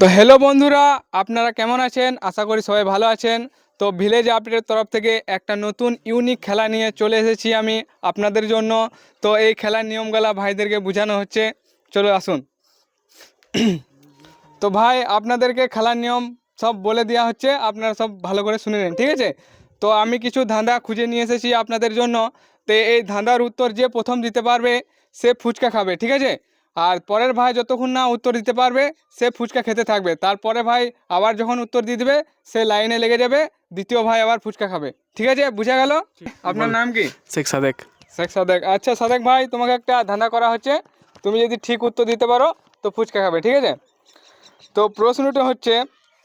তো হ্যালো বন্ধুরা, আপনারা কেমন আছেন? আশা করি সবাই ভালো আছেন। তো ভিলেজ আপডেটের তরফ থেকে একটা নতুন ইউনিক খেলা নিয়ে চলে এসেছি আমি আপনাদের জন্য। তো এই খেলার নিয়মগুলা ভাইদেরকে বোঝানো হচ্ছে, চলো আসুন। তো ভাই আপনাদেরকে খেলার নিয়ম সব বলে দেওয়া হচ্ছে, আপনারা সব ভালো করে শুনে নিন, ঠিক আছে? তো আমি কিছু ধাঁধা খুঁজে নিয়ে এসেছি আপনাদের জন্য। তো এই ধাঁধার উত্তর যে প্রথম দিতে পারবে সে ফুচকা খাবে, ঠিক আছে? আর পরের ভাই যতক্ষণ না উত্তর দিতে পারবে সে ফুচকা খেতে থাকবে। তারপরে ভাই আবার যখন উত্তর দিয়ে দেবে সে লাইনে লেগে যাবে, দ্বিতীয় ভাই আবার ফুচকা খাবে, ঠিক আছে? বুঝা গেল? আপনার নাম কি? শেখ সাদেক। শেখ সাদেক। আচ্ছা সাদেক ভাই, তোমাকে একটা ধাঁধা করা হচ্ছে, তুমি যদি ঠিক উত্তর দিতে পারো তো ফুচকা খাবে, ঠিক আছে? তো প্রশ্নটা হচ্ছে,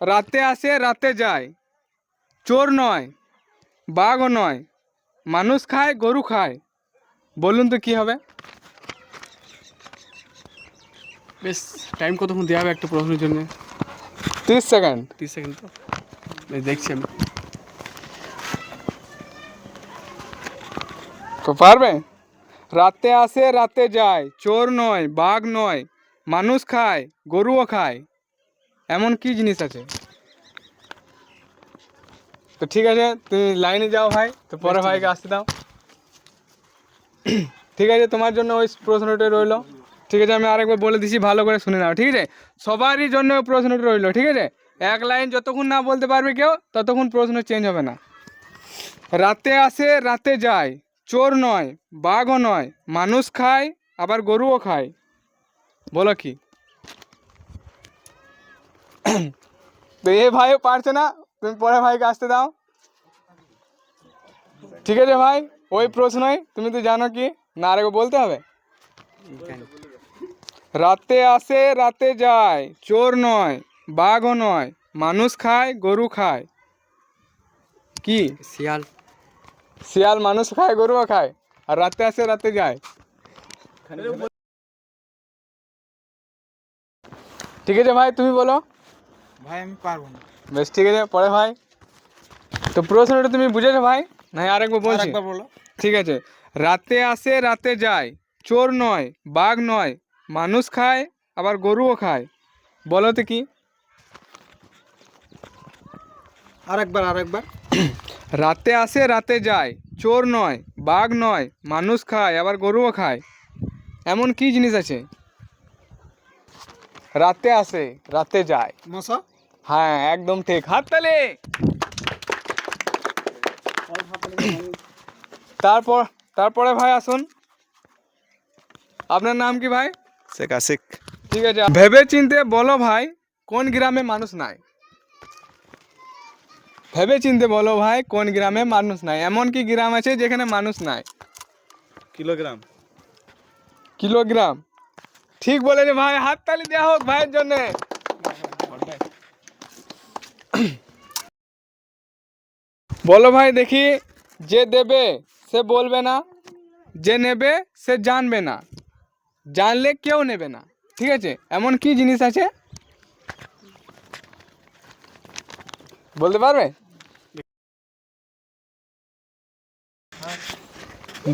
রাতে আসে রাতে যায়, চোর নয় বাঘও নয়, মানুষ খায় গরু খায়, বলুন তো কি হবে? বেশ, টাইম কতক্ষণ দেওয়া হবে একটা প্রশ্নের জন্য? 30 সেকেন্ড। 30 সেকেন্ড তো বেশ, দেখছি আমি। তো পারবে? রাতে আসে রাতে যায়, চোর নয় বাঘ নয়, মানুষ খায় গরুও খায়, এমন কি জিনিস আছে? তো ঠিক আছে, তুমি লাইনে যাও ভাই, তো পরে ভাইকে আসতে দাও। ঠিক আছে, তোমার জন্য ওই প্রশ্নটা রইলো, ঠিক আছে? আমি আরেকবার বলে দিছি, ভালো করে শুনে নাও, ঠিক আছে? সবারই জন্য ওই প্রশ্নটা রইলো, ঠিক আছে? এক লাইন যতক্ষণ না বলতে পারবে কেউ ততক্ষণ প্রশ্ন চেঞ্জ হবে না। রাতে আসে রাতে যায়, চোর নয় বাঘও নয়, মানুষ খায় আবার গরুও খায়, বলো কি? তো এ ভাইও পারছে না, তুমি পরে ভাইকে আসতে দাও, ঠিক আছে? ভাই ওই প্রশ্নই, তুমি তো জানো কি না, আরেকবার বলতে হবে? রাতে আসে রাতে যায়, চোর নয় বাঘও নয়, মানুষ খায় গরু খায়, কি? শিয়াল। শিয়াল মানুষ খায় গরুও খায়, আর রাতে আসে রাতে যায়। ঠিক আছে ভাই, তুমি বলো। ভাই আমি পারবো না। বেশ ঠিক আছে, পরে ভাই। তো প্রশ্নটা তুমি বুঝেছো ভাই? না আরেকবার বলছি? আরেকবার বলো। ঠিক আছে। রাতে আসে রাতে যায়, চোর নয় বাঘ নয়, মানুষ খায় আবার গরুও খায়, বলো তো কি? আরেকবার। রাতে আসে রাতে যায়, চোর নয় বাঘ নয়, মানুষ খায় আবার গরুও খায়, এমন কি জিনিস আছে? রাতে আসে রাতে যায়। মশা। হ্যাঁ একদম ঠিক, হাততালি। তারপরে ভাই আসুন, আপনার নাম কি ভাই? শেখ আশিক। ঠিক আছে, ভেবে চিনতে বলো ভাই, কোন গ্রামে মানুষ নাই? ভেবে চিনতে বলো ভাই, কোন গ্রামে মানুষ নাই? এমন কি গ্রাম আছে যেখানে মানুষ নাই? কিলোগ্রাম। কিলোগ্রাম, ঠিক বলেছে ভাই, হাততালি দেওয়া হোক ভাইয়ের জন্য। বলো ভাই দেখি, যে দেবে সে বলবে না, যে নেবে সে জানবে না, জানলে কেউ নেবে না, ঠিক আছে? এমন কি জিনিস আছে, বলতে পারবে?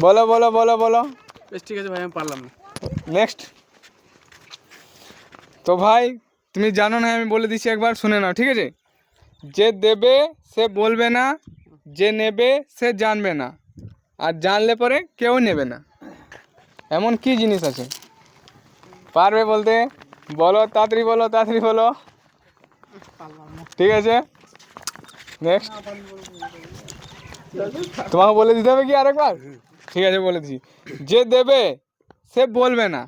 বলো বলো বলো বলো। বেশ ঠিক আছে ভাই, আমি পারলাম না। নেক্সট। তো ভাই তুমি জানো না, আমি বলে দিচ্ছি, একবার শুনে নাও, ঠিক আছে? যে দেবে সে বলবে না, যে নেবে সে জানবে না, আর জানলে পরে কেউ নেবে না, এমন কি জিনিস আছে? পারবে বলতে? বলো তাড়াতাড়ি বলো, তাড়াতাড়ি বলো। ঠিক আছে, নেক্সট। তোমাকে বলে দিতে হবে কি আরেকবার? ঠিক আছে বলে দিচ্ছি, যে দেবে সে বলবে না,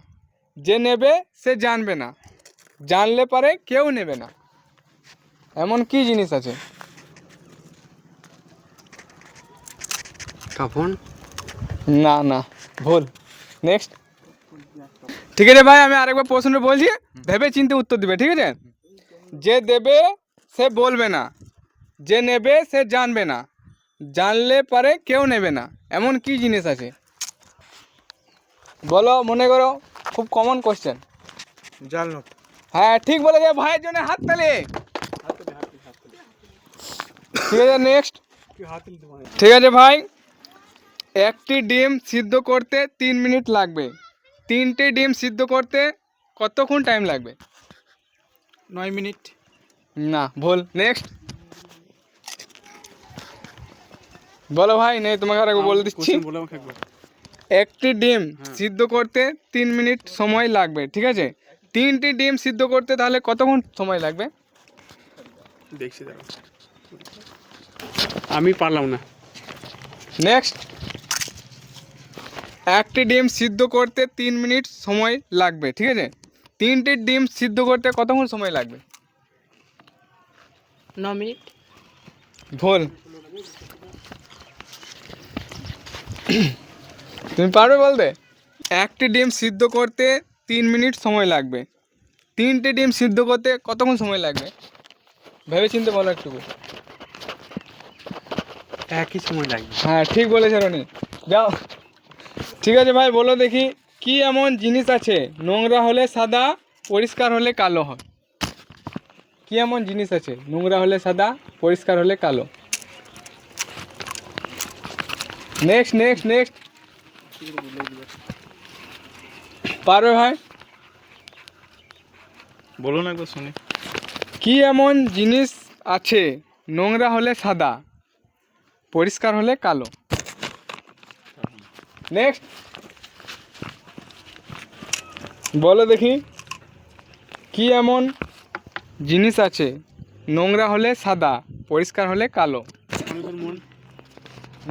যে নেবে সে জানবে না, জানলে পারে কেউ নেবে না, এমন কি জিনিস আছে? কাফন। না না, ভুল। নেক্সট। ঠিক আছে ভাই, আমি আরেকবার প্রশ্ন বলছি, ভেবে চিন্তে উত্তর দিবে, ঠিক আছে? যে দেবে সে বলবে না, যে নেবে সে জানবে না, জানলে পারে কেউ নেবে না, এমন কি জিনিস আছে? বলো, মনে করো, খুব কমন কোশ্চেন। জাল নোট। হ্যাঁ ঠিক বলেছে, ভাইয়ের জন্য হাততালি। ঠিক আছে, নেক্সট। ঠিক আছে ভাই, একটি ডিম সিদ্ধ করতে 3 মিনিট লাগবে, 3টে ডিম সিদ্ধ করতে কতক্ষণ টাইম লাগবে? 9 মিনিট। না, ভুল। নেক্সট বলো ভাই, নেই তোমাকে আর একবার বলে দিচ্ছি। কোশ্চেন বলে আমাকে একবার। একটি ডিম সিদ্ধ করতে 3 মিনিট সময় লাগবে, ঠিক আছে? 3টি ডিম সিদ্ধ করতে তাহলে কতক্ষণ সময় লাগবে? দেখছি দাঁড়াও। আমি পারলাম না। নেক্সট, একটি ডিম সিদ্ধ করতে 3 মিনিট সময় লাগবে, ঠিক আছে? 3টি ডিম সিদ্ধ করতে কতক্ষণ সময় লাগবে? 9 মিনিট। ভুল। তুমি পারবে বলতে? একটি ডিম সিদ্ধ করতে 3 মিনিট সময় লাগবে। 3টে ডিম সিদ্ধ করতে কতক্ষণ সময় লাগবে? ভেবে চিন্তে বলো একটু। একই সময় লাগবে। হ্যাঁ, ঠিক বলেছে রনি। যাও। ঠিক আছে ভাই, বলো দেখি, কি এমন জিনিস আছে নোংরা হলে সাদা, পরিষ্কার হলে কালো হয়? কি এমন জিনিস আছে নোংরা হলে সাদা, পরিষ্কার হলে কালো? Next next next. পারবে ভাই? বলুন একবার শুনি। কি এমন জিনিস আছে নোংরা হলে সাদা, পরিষ্কার হলে কালো? নেক্সট বলো দেখি, কি এমন জিনিস আছে নোংরা হলে সাদা, পরিষ্কার হলে কালো? মানুষের মন।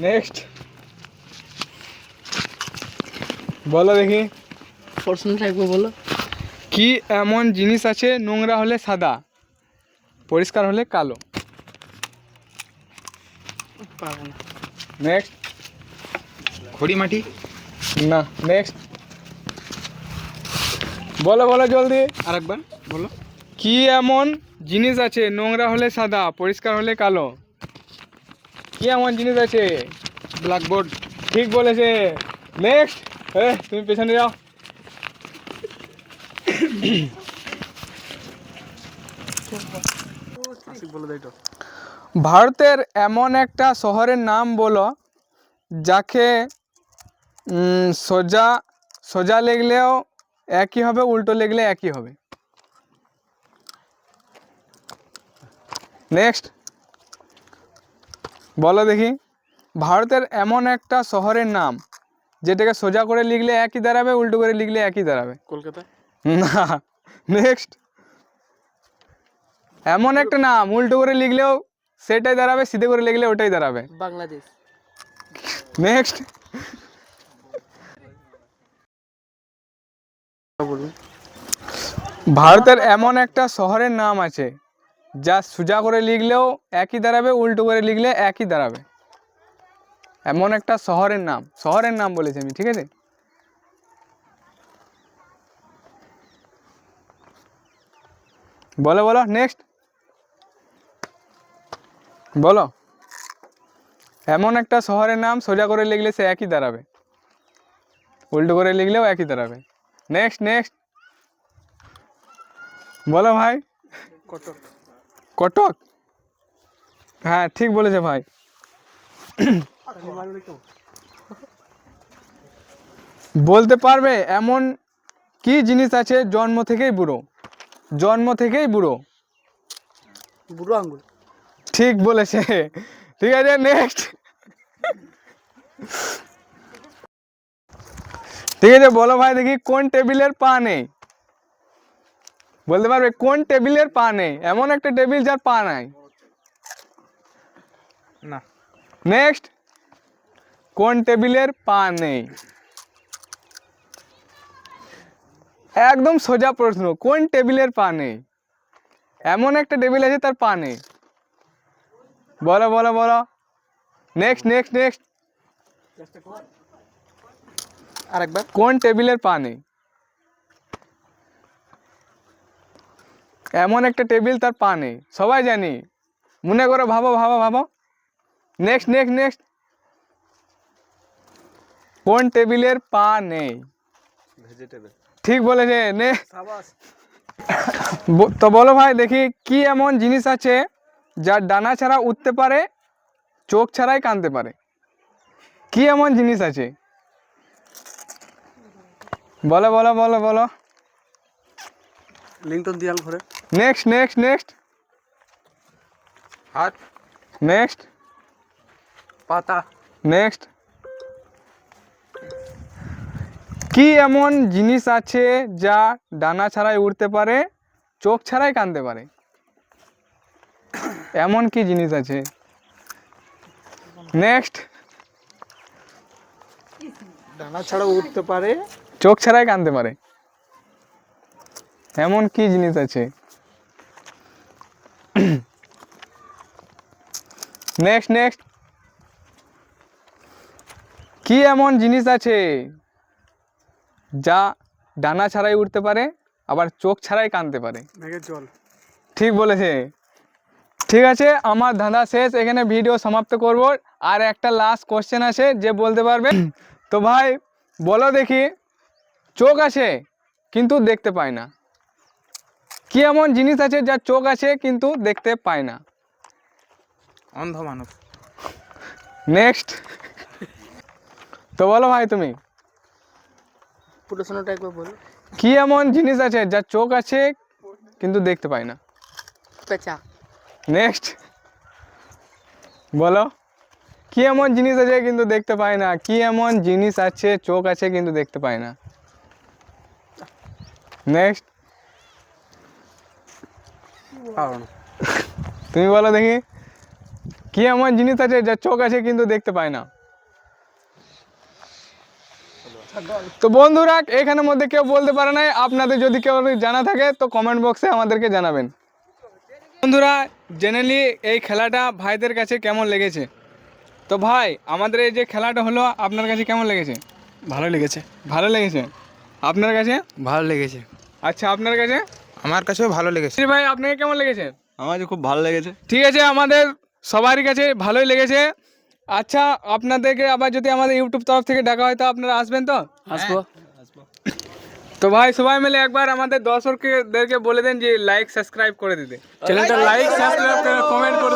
নেক্সট বলো দেখি, প্রশ্নটা একবার বলো। কি এমন জিনিস আছে নোংরা হলে সাদা, পরিষ্কার হলে কালো? পারবো না। নেক্সট। খড়ি মাটি। না, নেক্সট। বলো বলো জলদি। আরেকবার বলো। কি এমন জিনিস আছে নোংরা হলে সাদা, পরিষ্কার হলে কালো? কি এমন জিনিস আছে? ব্ল্যাকবোর্ড। ঠিক বলেছে। নেক্সট। তুমি পেছনে যাও। আশিক বলে দেয় তো। ভারতের এমন একটা শহরের নাম বলো যাকে সোজা সোজা লিখলেও একই হবে, উল্টো লিখলে একই হবে। নেক্সট বলো দেখি, ভারতের এমন একটা শহরের নাম যেটাকে সোজা করে লিখলে একই দাঁড়াবে, উল্টো করে লিখলে একই দাঁড়াবে। কলকাতা। না। নেক্সট, এমন একটা নাম উল্টো করে লিখলেও সেটাই দাঁড়াবে, সিধে করে লিখলে ওটাই দাঁড়াবে। বাংলাদেশ। নেক্সট, বলুন। ভারতের এমন একটা শহরের নাম আছে যা সোজা করে লিখলেও একই দাঁড়াবে, উল্টো করে লিখলে একই দাঁড়াবে। এমন একটা শহরের নাম বলেছি আমি, ঠিক আছে? বলো বলো। নেক্সট বলো, এমন একটা শহরের নাম সোজা করে লিখলে সে একই দাঁড়াবে, উল্টো করে লিখলেও একই দাঁড়াবে। নেক্সট নেক্সট বলো ভাই। কটক। কটক। হ্যাঁ, ঠিক বলেছে ভাই। বলতে পারবে এমন কি জিনিস আছে জন্ম থেকেই বুড়ো? জন্ম থেকেই বুড়ো। বুড়ো আঙ্গুল। ঠিক বলেছে। ঠিক আছে, নেক্সট। ঠিক আছে, বলো ভাই দেখি, কোন টেবিলের পা নেই? বলতে পারবে কোন টেবিলের পা নেই? এমন একটা টেবিল যার পা নাই। না। নেক্সট, কোন টেবিলের পা নেই? একদম সোজা প্রশ্ন, কোন টেবিলের পা নেই? এমন একটা টেবিল আছে তার পা নেই। বলো বলো বলো। Next next next. আরেকবার। কোন টেবিলের পা নেই? এমন একটা টেবিল তার পা নেই, সবাই জানি। মনে করো, ভাবো ভাবো ভাবো। Next next next. কোন টেবিলের পা নেই? ভেজিটেবল। ঠিক বলেছে। সাবাস। তো বলো ভাই দেখি, কি এমন জিনিস আছে যার ডানা ছাড়া উঠতে পারে, চোখ ছাড়াই কাঁদতে পারে? কি এমন জিনিস আছে? বলো বলো বলো বলো। লিংটন দিয়াল ঘরে। নেক্সট নেক্সট নেক্সট হাত, নেক্সট পাতা, নেক্সট। কি এমন জিনিস আছে যা ডানা ছাড়াই উড়তে পারে, চোখ ছাড়াই কাঁদতে পারে? এমন কি জিনিস আছে? নেক্সট। ডানা ছাড়া উঠতে পারে। চোখ ছাড়াই কাঁদতে পারে, এমন কি জিনিস আছে? Next next. কি এমন জিনিস আছে যা ডানা ছাড়াই উঠতে পারে আবার চোখ ছাড়াই কাঁদতে পারে? মেঘের জল। ঠিক বলেছে। ঠিক আছে, আমার ধাঁধা শেষ, এখানে ভিডিও সমাপ্ত করব। আর একটা লাস্ট কোশ্চেন আছে, যে বলতে পারবে। তো ভাই বলো দেখি, চোখ আছে কিন্তু দেখতে পায় না, কি এমন জিনিস আছে যার চোখ আছে কিন্তু দেখতে পায় না? অন্ধ মানুষ। নেক্সট। তো বলো ভাই তুমি, প্রশ্নটা একবার বলো। কি এমন জিনিস আছে যার চোখ আছে কিন্তু দেখতে পায় না? পেঁচা। নেক্সট। বলো, কি এমন জিনিস আছে কিন্তু দেখতে পায় না? কি এমন জিনিস আছে, চোখ আছে কিন্তু দেখতে পায় না? নেক্সট। তুমি বলো দেখি, কি এমন জিনিস আছে যার চোখ আছে কিন্তু দেখতে পায় না? তো বন্ধুরা, এখানের মধ্যে কেউ বলতে পারে নাই। আপনাদের যদি কেউ জানা থাকে তো কমেন্ট বক্সে আমাদেরকে জানাবেন। বন্ধুরা, জেনারেলি এই খেলাটা ভাইদের কাছে কেমন লেগেছে? তো ভাই, আমাদের এই যে খেলাটা হলো, আপনার কাছে কেমন লেগেছে? ভালো লেগেছে। ভালো লেগেছে। আপনার কাছে? ভালো লেগেছে। আচ্ছা, আপনার কাছে? আমার কাছেও ভালো লেগেছে। জি ভাই, আপনাকে কেমন লেগেছে? আমার খুব ভালো লেগেছে। ঠিক আছে, আমাদের সবারই কাছে ভালোই লেগেছে। আচ্ছা, আপনাদেরকে আবার যদি আমাদের ইউটিউব তরফ থেকে ডাকা হয় তো আপনারা আসবেন তো? আসবো। তো ভাই, সবাই মিলে একবার আমাদের দর্শকদেরকে বলে দেন যে লাইক সাবস্ক্রাইব করে দিতে। চ্যানেলটা লাইক, সাবস্ক্রাইব করে কমেন্ট করে